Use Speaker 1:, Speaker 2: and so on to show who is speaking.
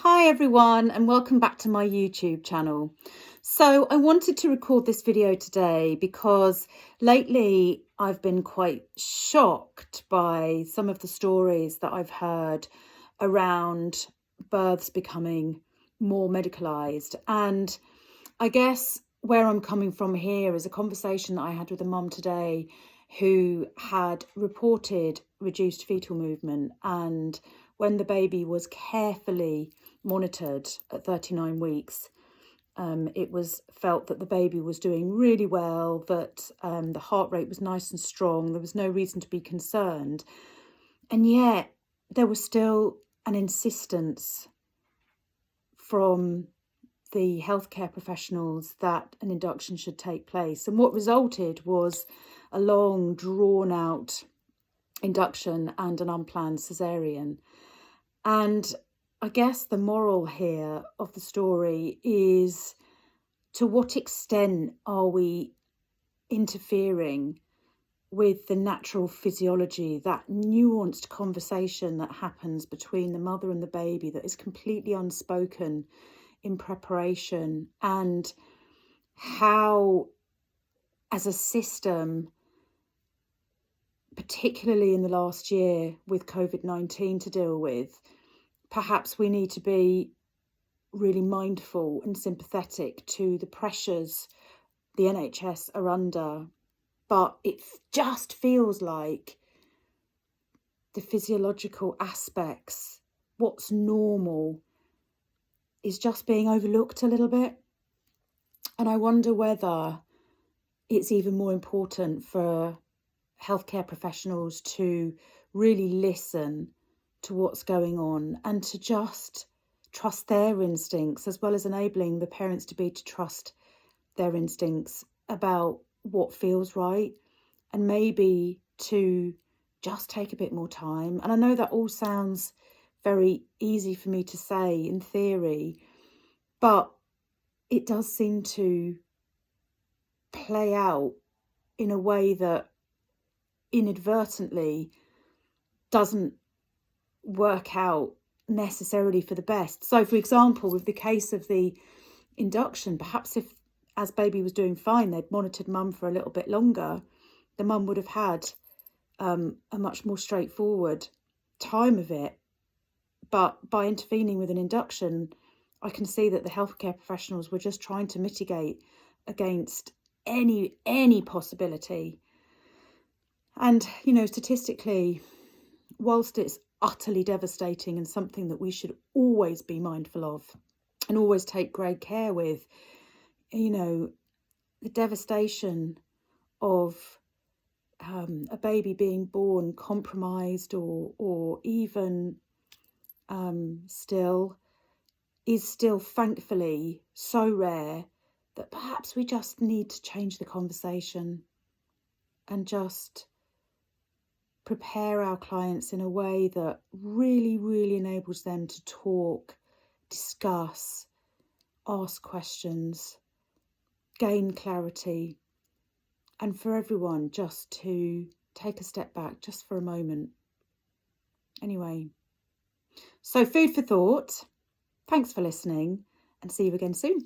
Speaker 1: Hi everyone, and welcome back to my YouTube channel. So I wanted to record this video today because lately I've been quite shocked by some of the stories that I've heard around births becoming more medicalised. And I guess where I'm coming from here is a conversation that I had with a mum today who had reported reduced fetal movement, and when the baby was carefully monitored at 39 weeks, it was felt that the baby was doing really well, that the heart rate was nice and strong, there was no reason to be concerned. And yet there was still an insistence from the healthcare professionals that an induction should take place. And what resulted was a long, drawn-out induction and an unplanned caesarean. And I guess the moral here of the story is, to what extent are we interfering with the natural physiology, that nuanced conversation that happens between the mother and the baby that is completely unspoken in preparation, and how, as a system, particularly in the last year with COVID-19 to deal with, perhaps we need to be really mindful and sympathetic to the pressures the NHS are under. But it just feels like the physiological aspects, what's normal, is just being overlooked a little bit. And I wonder whether it's even more important for healthcare professionals to really listen to what's going on and to just trust their instincts, as well as enabling the parents to trust their instincts about what feels right, and maybe to just take a bit more time. And I know that all sounds very easy for me to say in theory, but it does seem to play out in a way that inadvertently doesn't work out necessarily for the best. So, for example, with the case of the induction, perhaps if, as baby was doing fine, they'd monitored mum for a little bit longer, the mum would have had a much more straightforward time of it. But by intervening with an induction, I can see that the healthcare professionals were just trying to mitigate against any possibility. And, you know, statistically, whilst it's utterly devastating and something that we should always be mindful of and always take great care with, you know, the devastation of a baby being born compromised or even still is still thankfully so rare that perhaps we just need to change the conversation and just prepare our clients in a way that really enables them to talk, discuss, ask questions, gain clarity, and for everyone just to take a step back just for a moment. Anyway, so food for thought. Thanks for listening, and see you again soon.